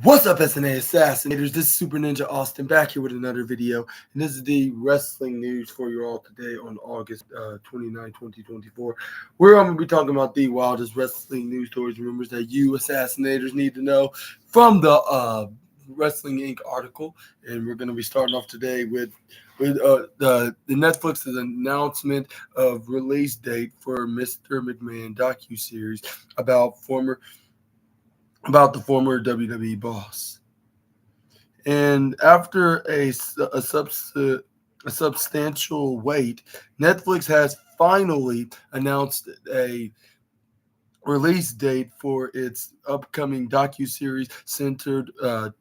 What's up, SNA Assassinators? This is Super Ninja Austin back here with another video. And this is the wrestling news for you all today on August 29, 2024. Where I'm going to be talking about the wildest wrestling news stories and rumors that you Assassinators need to know from the Wrestling Inc. article. And we're going to be starting off today with the Netflix's announcement of release date for Mr. McMahon docuseries about the former WWE boss. And after a substantial wait, Netflix has finally announced a release date for its upcoming docuseries centered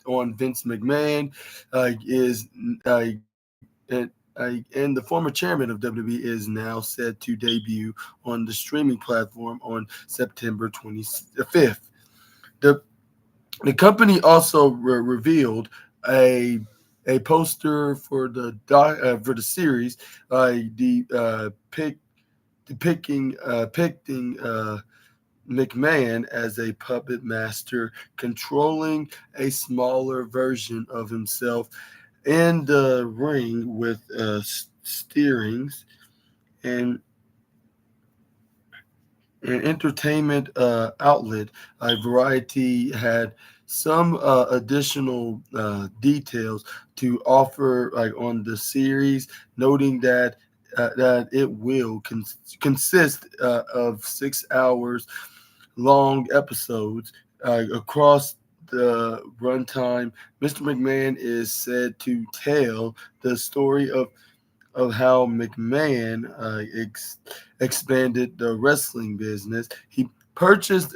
on Vince McMahon. And the former chairman of WWE is now set to debut on the streaming platform on September 25th. The company also revealed a poster for the series, depicting McMahon as a puppet master controlling a smaller version of himself in the ring with steerings and an entertainment outlet. Variety had some additional details to offer, like on the series, noting that it will consist of 6 hours long episodes across the runtime. Mr. McMahon is said to tell the story of how McMahon expanded the wrestling business. He purchased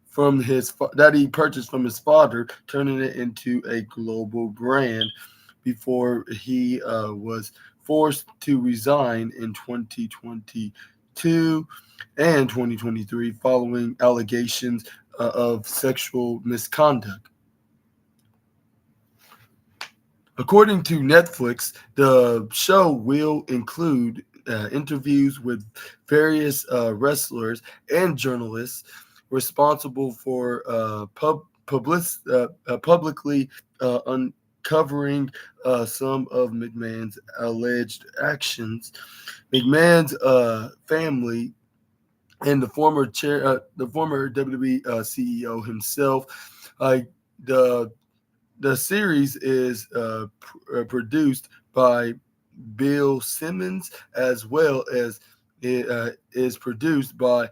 from his father, turning it into a global brand before he was forced to resign in 2022 and 2023 following allegations of sexual misconduct. According to Netflix, the show will include interviews with various wrestlers and journalists responsible for publicly uncovering some of McMahon's alleged actions. McMahon's family and the former WWE CEO himself. The series is produced by Bill Simmons, as well as it is produced by,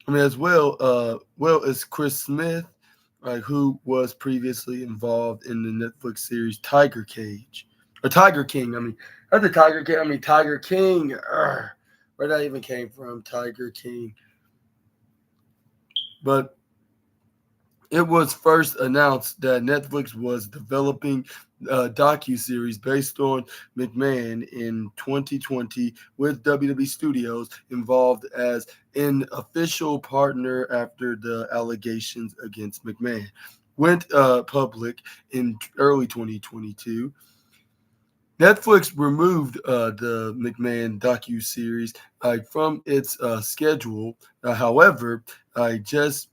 well as Chris Smith, who was previously involved in the Netflix series Tiger King. Not the Tiger King. Tiger King. Where that even came from, Tiger King. But it was first announced that Netflix was developing a docuseries based on McMahon in 2020, with WWE Studios involved as an official partner after the allegations against McMahon went public in early 2022. Netflix removed the McMahon docuseries from its schedule. However, just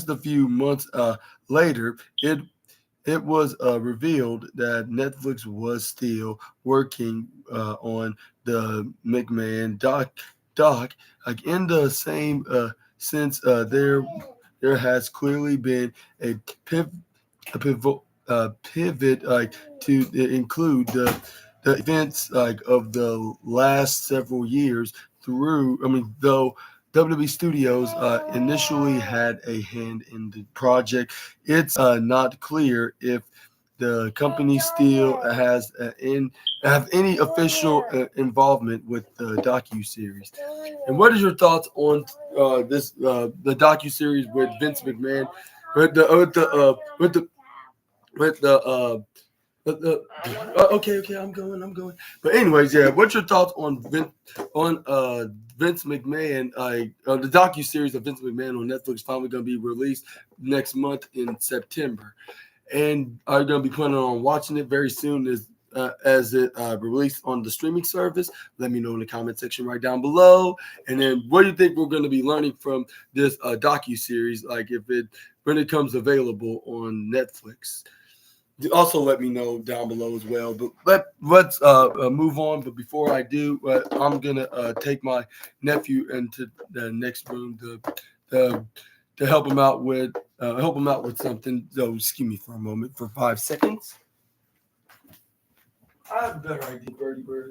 a few months later, it was revealed that Netflix was still working on the McMahon doc. Like, in the same sense, there has clearly been a pivot to include the events of the last several years though WWE Studios initially had a hand in the project. It's not clear if the company still have any official involvement with the docuseries. And what is your thoughts on the docuseries with Vince McMahon, with the okay, I'm going. But anyways, yeah. What's your thoughts on Vince McMahon? The docuseries of Vince McMahon on Netflix finally going to be released next month in September, and are you going to be planning on watching it very soon? Is as it released on the streaming service. Let me know in the comment section right down below. And then what do you think we're going to be learning from this docu-series, like if it when it comes available on Netflix? Also let me know down below as well. But let's move on. But before I do, I'm gonna take my nephew into the next room to to help him out with something. So excuse me for a moment, for 5 seconds. I have a better idea, Birdie Bird.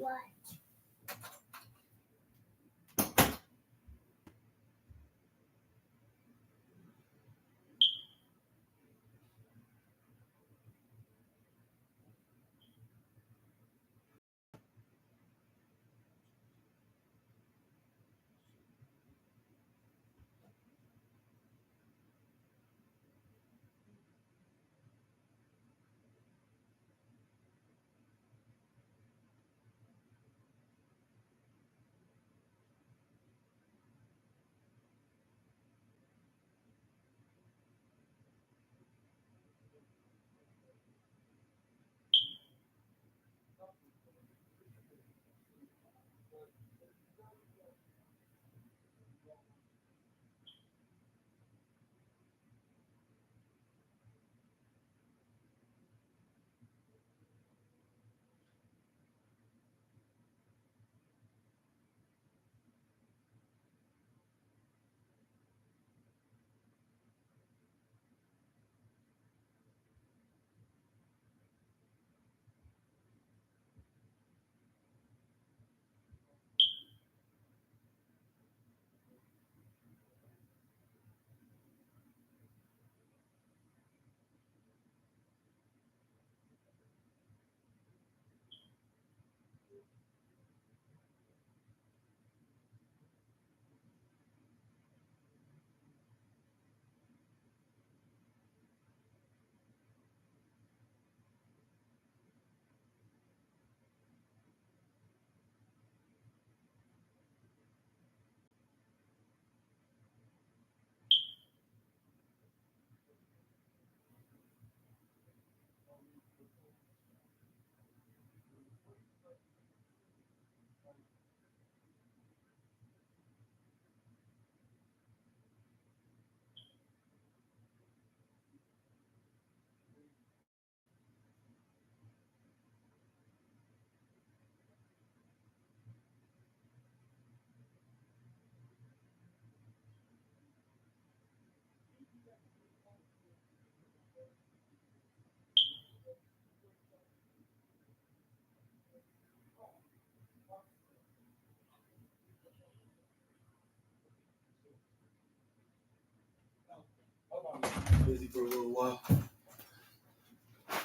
Busy for a little while.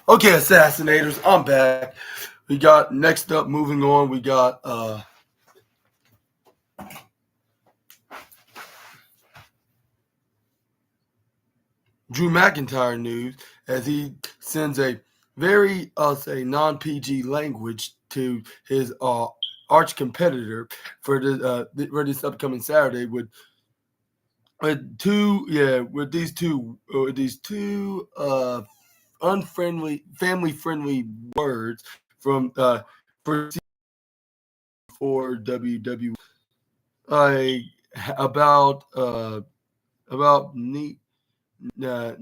Okay, Assassinators, I'm back. We got next up, moving on, we got Drew McIntyre news as he sends a very, I'll say, non-PG language to his arch competitor for this upcoming Saturday with these two unfriendly, family friendly words from for WWE about ne, ne,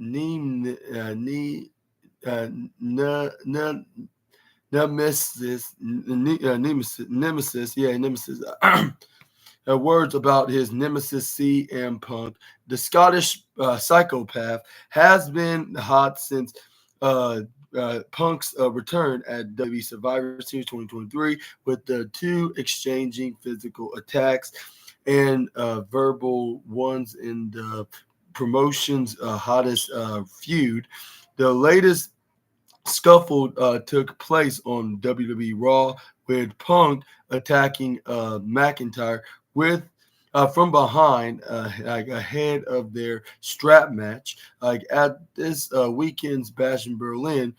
nemesis. Words about his nemesis CM Punk. The Scottish psychopath has been hot since Punk's return at WWE Survivor Series 2023, with the two exchanging physical attacks and verbal ones in the promotion's hottest feud. The latest scuffle took place on WWE Raw, with Punk attacking McIntyre with from behind, like ahead of their strap match. Like at this weekend's Bash in Berlin,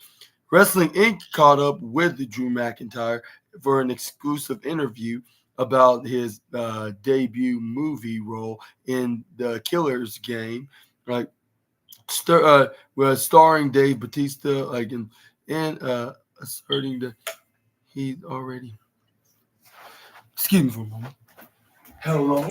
Wrestling Inc. caught up with Drew McIntyre for an exclusive interview about his debut movie role in the Killer's Game, right? Was starring Dave Bautista, like in asserting the he's already. Excuse me for a moment. Hello.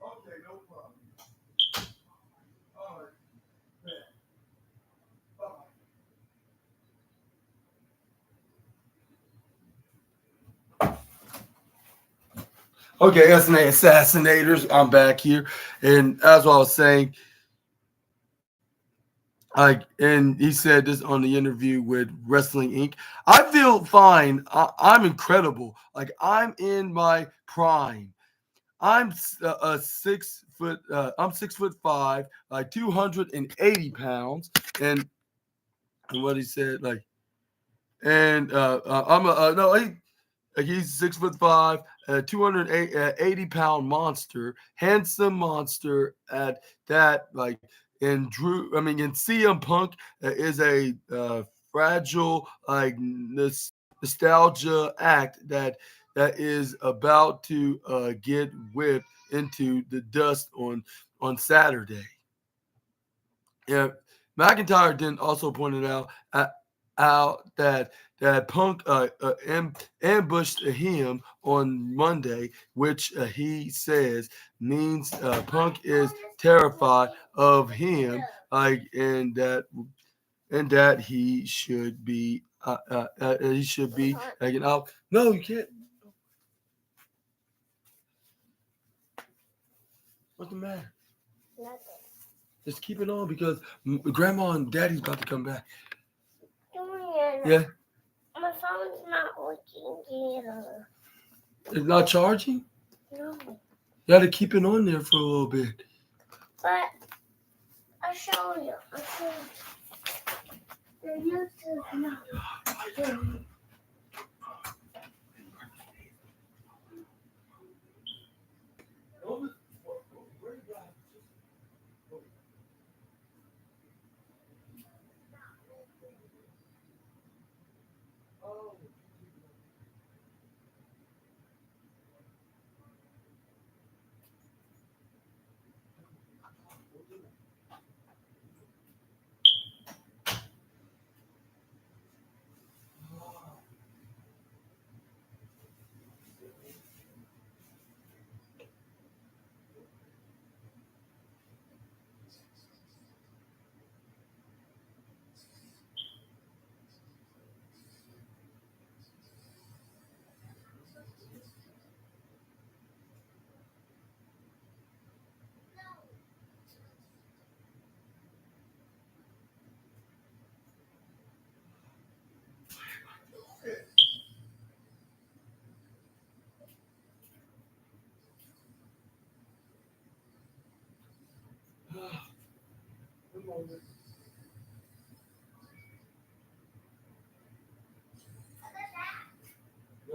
Okay, no problem. All right. Okay, SNA Assassinators. I'm back here, and as I was saying, and he said this on the interview with Wrestling Inc. I feel fine. I'm incredible. Like I'm in my prime. I'm a 6 foot. I'm 6'5", like 280 pounds, and what he said, like, and I'm a no. He's 6'5", 280 pound monster, handsome monster at that. Like, and and CM Punk is a fragile, like nostalgia act that is about to get whipped into the dust on Saturday. Yeah, McIntyre then also pointed out that Punk ambushed him on Monday, which he says means Punk is terrified of him, like and that he should be like out. No, you can't. What's the matter? Nothing. Just keep it on because Grandma and Daddy's about to come back. Yeah. My phone's not working either. It's not charging? No. You got to keep it on there for a little bit. But I'll show you. The YouTube now.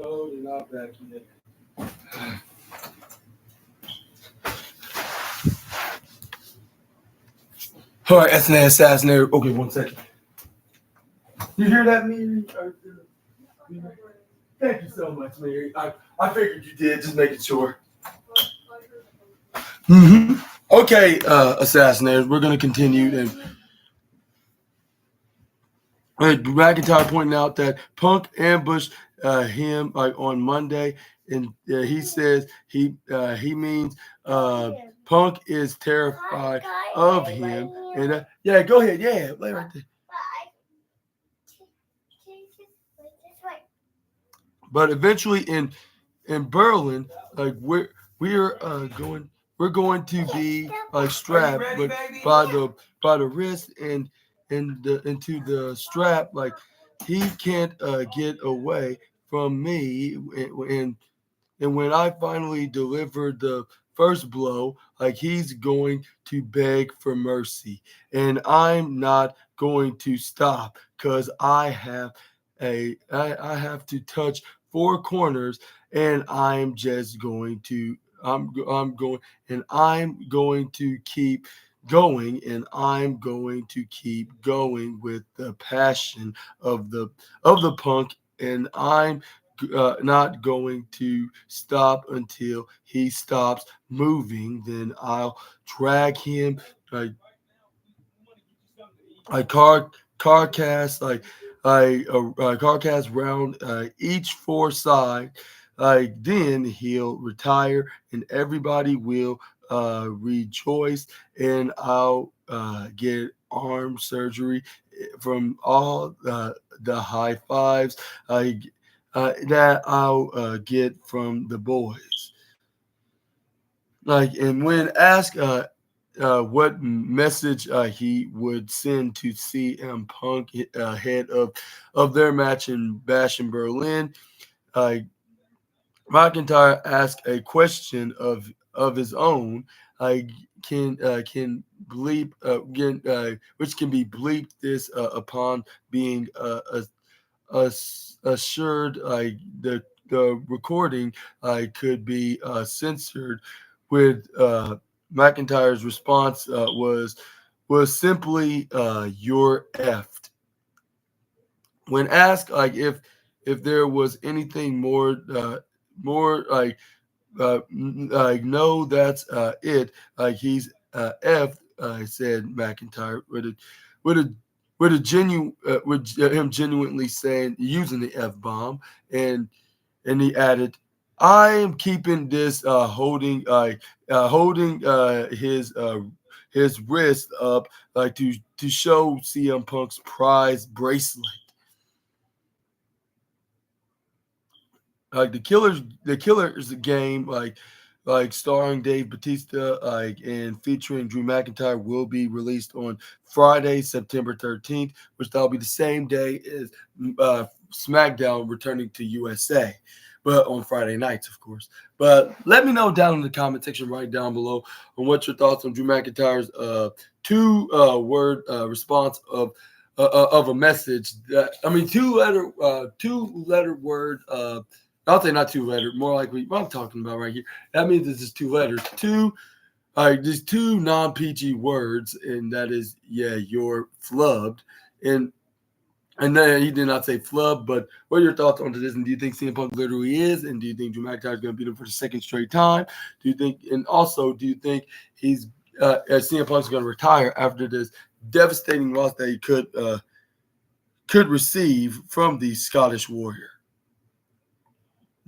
No, you're not back yet. All right, SNA Assassinator. Okay, 1 second. You hear that, Mary? Thank you so much, Mary. I figured you did, just making sure. Okay, Assassinators, we're going to continue. And McIntyre pointing out that Punk ambushed him on Monday, and he says he means Punk is terrified of him. And yeah, go ahead. Yeah, lay right there. But eventually in Berlin, like we're going to be like strapped, but by the wrist and into the strap, like he can't get away from me, and when I finally deliver the first blow, like he's going to beg for mercy. And I'm not going to stop because I have to touch four corners and I'm going and I'm going to keep going and I'm going to keep going with the passion of the punk and I'm not going to stop until he stops moving. Then I'll drag him like a car cast like a car cast round each four side. Like then he'll retire and everybody will rejoice and I'll get arm surgery from all the high fives that I'll get from the boys. Like and when asked what message he would send to CM Punk ahead of their match in Bash in Berlin, uh, McIntyre asked a question of his own. Uh, can bleep which can be bleeped this upon being assured the recording could be censored. With McIntyre's response was simply "you're effed." When asked if there was anything more like no, that's it. Like he's effed. Said McIntyre with a with him genuinely saying using the f bomb, and he added, "I am keeping this holding his wrist up like to show CM Punk's prize bracelet." Like the Killers game, like starring Dave Batista, and featuring Drew McIntyre, will be released on Friday, September 13th, which that'll be the same day as SmackDown returning to USA, but on Friday nights, of course. But let me know down in the comment section right down below on what your thoughts on Drew McIntyre's two word response of a message that I mean two letter word I'll say not two letter, more likely what I'm talking about right here. That means it's just two letters. Just two non-PG words, and that is yeah, you're flubbed. And and then he did not say flub, but what are your thoughts on this? And do you think CM Punk literally is? And do you think Drew McIntyre is going to beat him for the second straight time? Do you think? And also, do you think he's CM Punk's going to retire after this devastating loss that he could receive from the Scottish Warrior?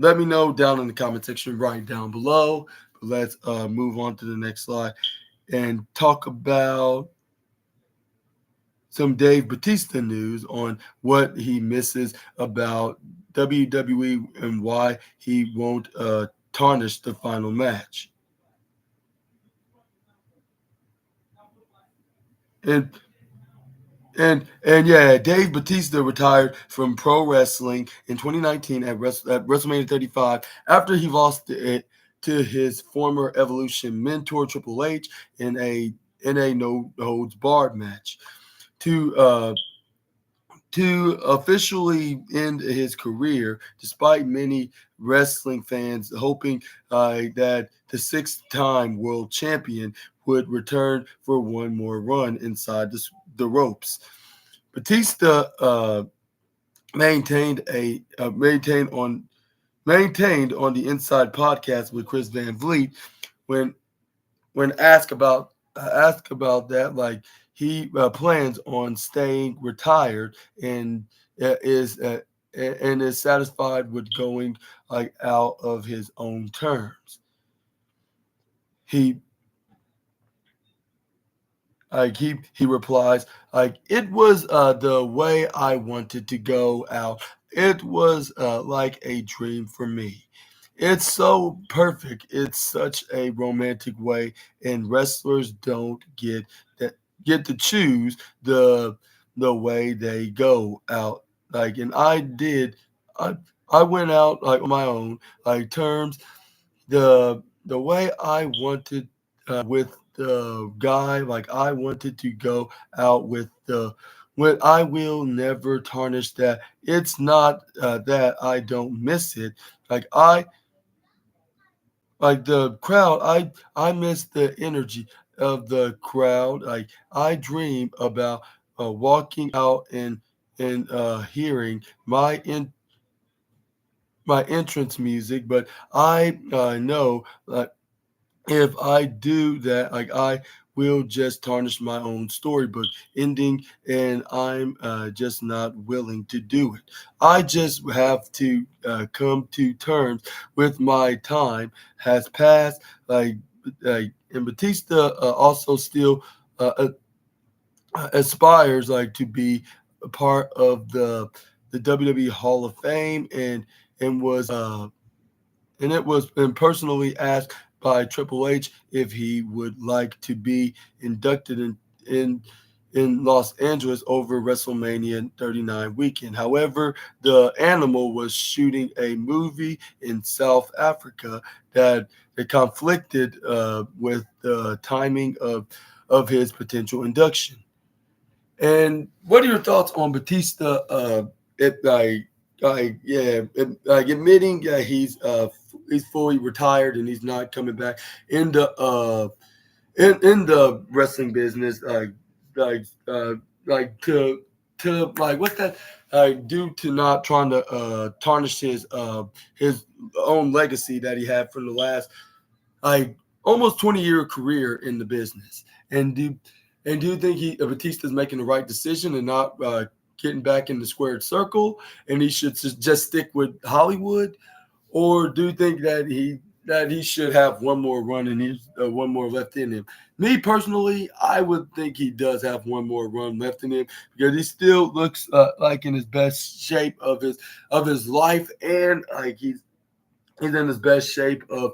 Let me know down in the comment section right down below. But let's move on to the next slide and talk about some Dave Batista news on what he misses about WWE and why he won't tarnish the final match. And and yeah, Dave Batista retired from pro wrestling in 2019 at WrestleMania 35 after he lost it to his former Evolution mentor Triple H in a no holds barred match. To to officially end his career, despite many wrestling fans hoping that the six-time world champion would return for one more run inside the ropes. Batista maintained a maintained on the Inside podcast with Chris Van Vliet when asked about that, like he plans on staying retired and is and is satisfied with going like out of his own terms. He he replies like it was the way I wanted to go out it was like a dream for me. It's so perfect. It's such a romantic way, and wrestlers don't that get to choose the way they go out. Like, and I I went out like on my own like terms. The way I wanted with the guy, like I wanted to go out with the when I will never tarnish that. It's not that I don't miss it. Like I like the crowd. I miss the energy of the crowd. Like I dream about walking out and hearing my entrance music, but I know if I do that, like I will just tarnish my own storybook ending, and I'm just not willing to do it. I just have to come to terms with my time has passed. And Batista also still uh, aspires like to be a part of the WWE Hall of Fame, and was and it was been personally asked by Triple H if he would like to be inducted in in Los Angeles over WrestleMania 39 weekend. However, the animal was shooting a movie in South Africa that conflicted with the timing of his potential induction. And what are your thoughts on Batista? It like admitting he's fully retired and he's not coming back in the wrestling business. Like uh, to like what's that? Due to not trying to tarnish his own legacy that he had for the last like almost 20-year career in the business. And do you think Batista is making the right decision and not getting back in the squared circle, and he should just stick with Hollywood, or do you think that he should have one more run and he's one more left in him? Me personally, I would think he does have one more run left in him because he still looks like in his best shape of his life, and like he's in his best shape of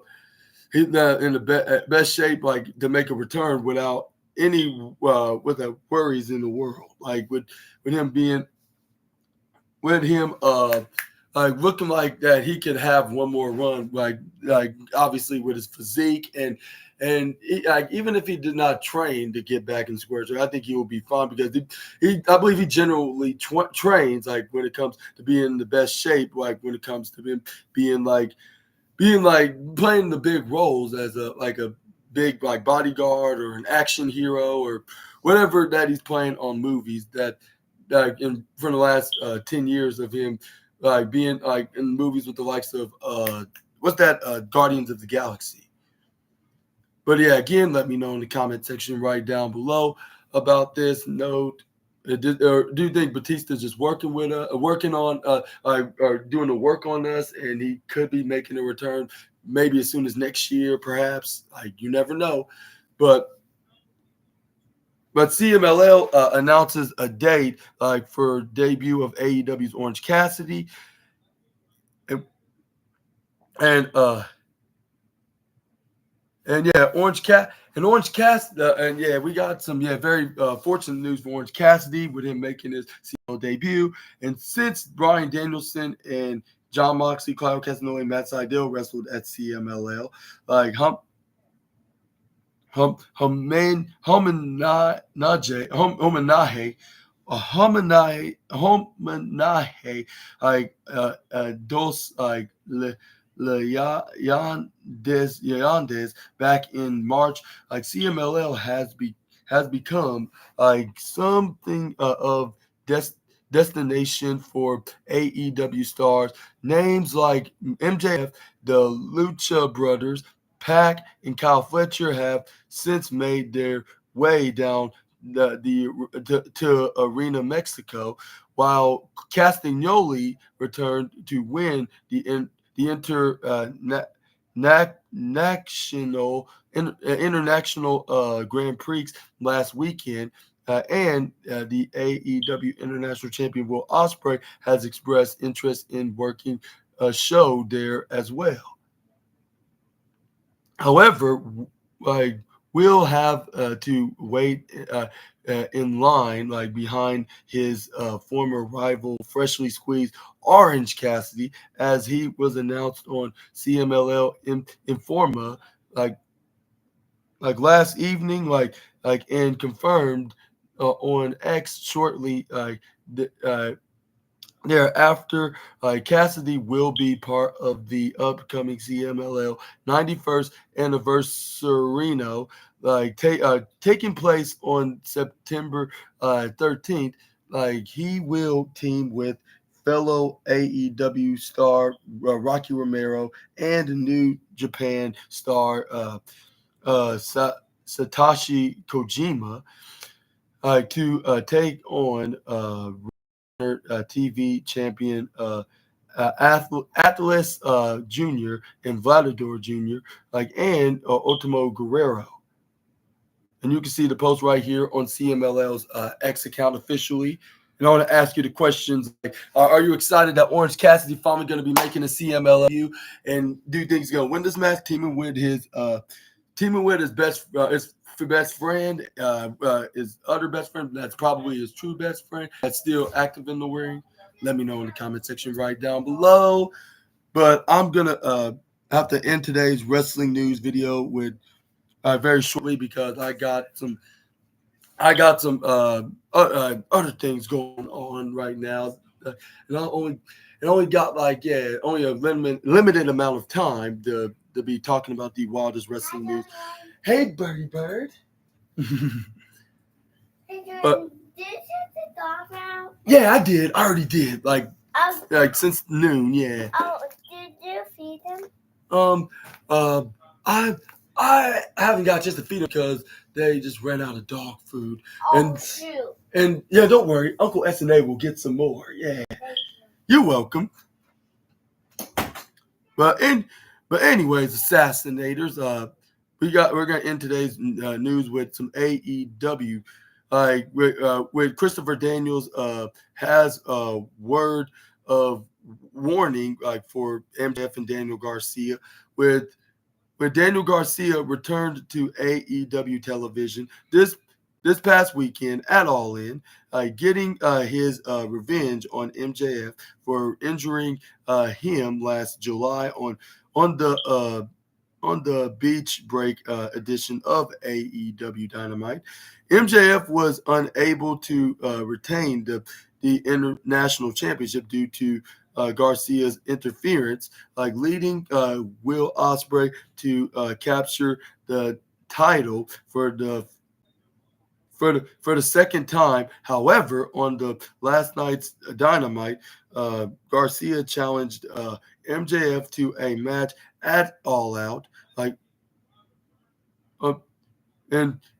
he's not in the best shape like to make a return without any without worries in the world. Like with him being with him like looking like that he could have one more run, like obviously with his physique like even if he did not train to get back in squares, I think he will be fine because he I believe he generally trains like when it comes to being in the best shape, like when it comes to him being like playing the big roles as a big like bodyguard or an action hero or whatever that he's playing on movies that in for the last 10 years of him like being like in movies with the likes of what's that Guardians of the Galaxy. But yeah, again, let me know in the comment section right down below about this note. Do you think Batista's just working on, or doing the work on us, and he could be making a return maybe as soon as next year, perhaps? Like you never know, but CMLL announces a date like for debut of AEW's Orange Cassidy, and and uh, And yeah, Orange Cassidy, and yeah, we got some very fortunate news for Orange Cassidy with him making his CMLL debut. And since Bryan Danielson and John Moxley, Claudio Castagnoli, and Matt Sydal wrestled at CMLL, like Homanahe, like dos like Leyandes back in March, like CMLL has become like something of des- destination for AEW stars. Names like MJF, the Lucha Brothers, Pac, and Kyle Fletcher have since made their way down to Arena Mexico, while Castagnoli returned to win the national Grand Prix last weekend. and the AEW International Champion Will Ospreay has expressed interest in working a show there as well. However, like we'll have to wait in line, like behind his former rival, freshly squeezed Orange Cassidy, as he was announced on CMLL Informa, like last evening, and confirmed on X shortly. Thereafter, Cassidy will be part of the upcoming CMLL 91st anniversary, taking place on September 13th. He will team with fellow AEW star Rocky Romero and New Japan star Satoshi Kojima to take on TV champion Atlas Jr. and Vladimir Jr. and Ultimo Guerrero. And you can see the post right here on CMLL's X account officially. And I want to ask you the questions like, are you excited that Orange Cassidy finally going to be making a CMLL? And do you think he's going to win this match teaming with his best friend, his other best friend, that's probably his true best friend, that's still active in the ring? Let me know in the comment section right down below. But I'm going to have to end today's wrestling news video with very shortly because I got some other things going on right now. And it only got only a limited amount of time to be talking about the wildest wrestling news. Hey, Birdie Bird. But did you take the dog out? Yeah, I did. I already did. Like since noon. Yeah. Oh, did you feed him? I haven't got just to feed them because they just ran out of dog food. Oh, shoot. And yeah, don't worry, Uncle SNA will get some more. Yeah, you're welcome. But anyways, Assassinators. We're gonna end today's news with some AEW. With Christopher Daniels has a word of warning for MJF and Daniel Garcia with Daniel Garcia returned to AEW television this past weekend at All In, getting his revenge on MJF for injuring him last July on the beach break edition of AEW Dynamite. MJF was unable to retain the international championship due to Garcia's interference, leading Will Ospreay to capture the title for the second time. However, on the last night's Dynamite, Garcia challenged MJF to a match at All Out,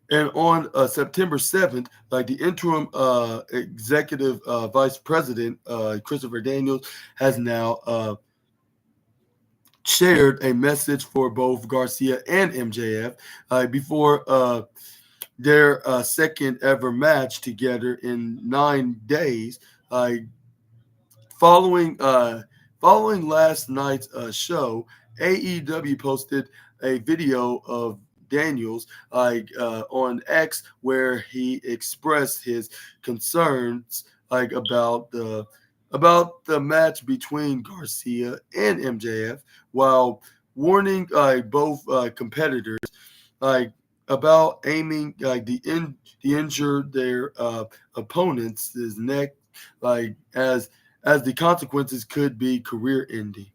and on September 7th, the interim executive vice president, Christopher Daniels, has now shared a message for both Garcia and MJF before their second ever match together in 9 days. Following last night's show, AEW posted a video of Daniels on X where he expressed his concerns about the match between Garcia and MJF, while warning both competitors about aiming to injure their opponents' neck, as the consequences could be career ending.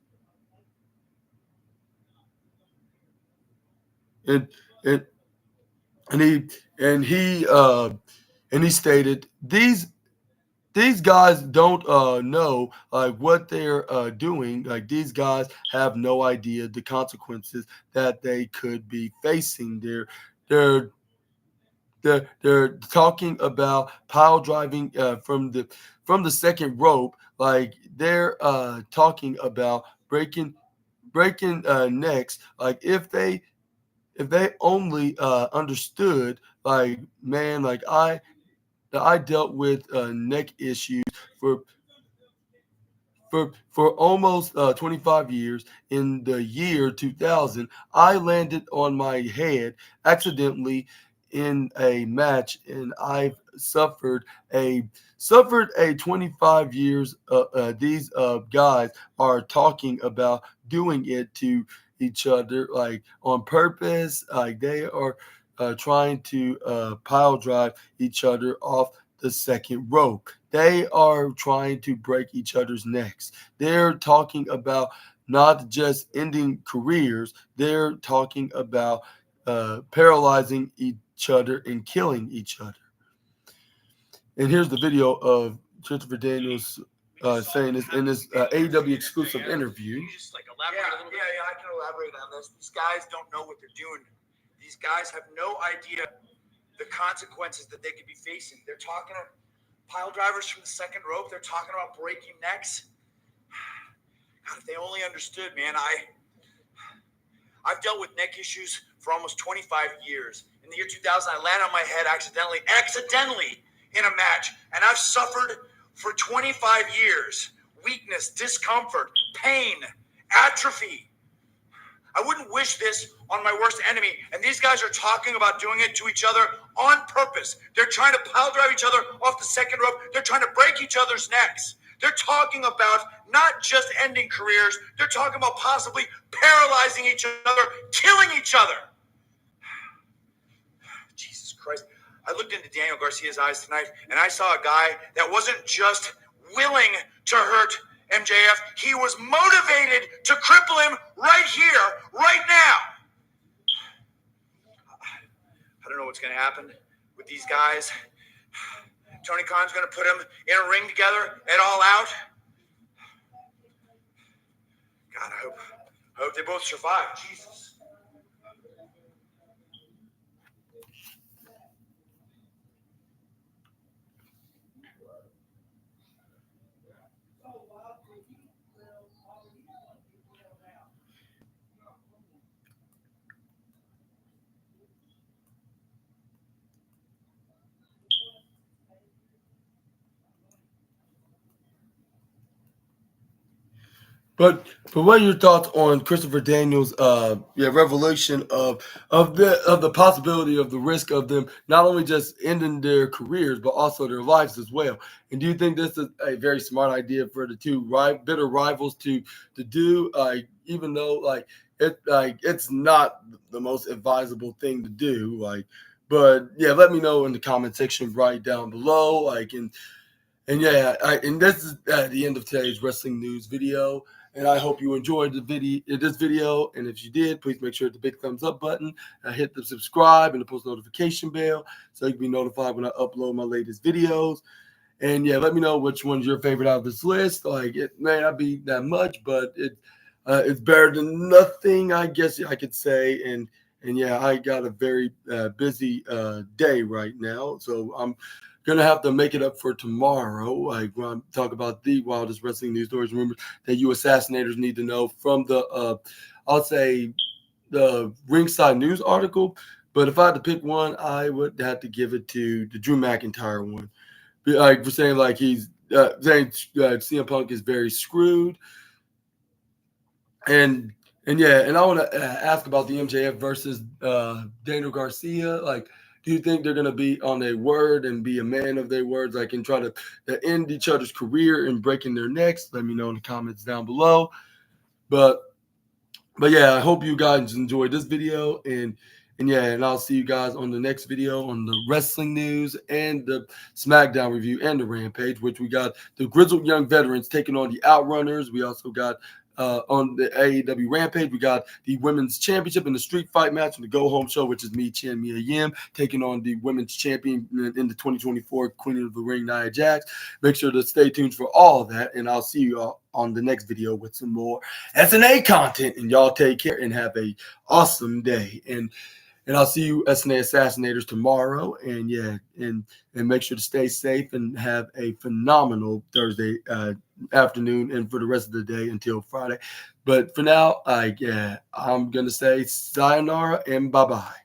And he stated these guys don't know what they're doing. These guys have no idea the consequences that they could be facing. They're talking about pile driving from the second rope. They're talking about breaking necks. If they only understood, man, I dealt with neck issues for almost 25 years. In the year 2000, I landed on my head accidentally in a match, and I've suffered a 25 years. These guys are talking about doing it to each other, like on purpose. Like they are trying to pile drive each other off the second rope. They are trying to break each other's necks. They're talking about not just ending careers, they're talking about paralyzing each other and killing each other. And here's the video of Christopher Daniels saying this in this AEW exclusive interview. Can you just like elaborate a little bit? Yeah, I can elaborate on this. These guys don't know what they're doing. These guys have no idea the consequences that they could be facing. They're talking to pile drivers from the second rope. They're talking about breaking necks. God, if they only understood, man. I've dealt with neck issues for almost 25 years. In the year 2000, I landed on my head accidentally in a match, and I've suffered for 25 years. Weakness, discomfort, pain, atrophy. I wouldn't wish this on my worst enemy. And these guys are talking about doing it to each other on purpose. They're trying to pile drive each other off the second rope. They're trying to break each other's necks. They're talking about not just ending careers. They're talking about possibly paralyzing each other, killing each other. Jesus Christ. I looked into Daniel Garcia's eyes tonight, and I saw a guy that wasn't just willing to hurt MJF. He was motivated to cripple him right here, right now. I don't know what's going to happen with these guys. Tony Khan's going to put them in a ring together at All Out. God, I hope they both survive. Jesus. But what are your thoughts on Christopher Daniels' revelation of the possibility of the risk of them not only just ending their careers but also their lives as well? And do you think this is a very smart idea for the two bitter rivals to do? Even though it's not the most advisable thing to do. But yeah, let me know in the comment section right down below. And this is at the end of today's wrestling news video. And I hope you enjoyed this video. And if you did, please make sure to hit the big thumbs up button, hit the subscribe and the post notification bell so you can be notified when I upload my latest videos. And yeah, let me know which one's your favorite out of this list. It may not be that much, but it's better than nothing, I guess I could say. And yeah, I got a very busy day right now, so I'm gonna have to make it up for tomorrow. When I talk about the wildest wrestling news stories. Remember that you Assassinators need to know from the I'll say the Ringside News article. But if I had to pick one, I would have to give it to the Drew McIntyre one. For saying he's saying CM Punk is very screwed. And I want to ask about the MJF versus Daniel Garcia. Do you think they're going to be on their word and be a man of their words, and try to end each other's career and breaking their necks? Let me know in the comments down below. But yeah, I hope you guys enjoyed this video, and I'll see you guys on the next video on the wrestling news and the SmackDown review and the Rampage, which we got the Grizzled Young Veterans taking on the Outrunners. We also got on the AEW Rampage, we got the Women's Championship in the Street Fight match in the Go Home Show, which is me, Chan Mia Yim, taking on the Women's Champion in the 2024 Queen of the Ring, Nia Jax. Make sure to stay tuned for all of that, and I'll see you all on the next video with some more SNA content. And y'all take care and have a awesome day. And I'll see you SNA Assassinators tomorrow. And make sure to stay safe and have a phenomenal Thursday afternoon and for the rest of the day until Friday. But for now, I'm going to say sayonara and bye-bye.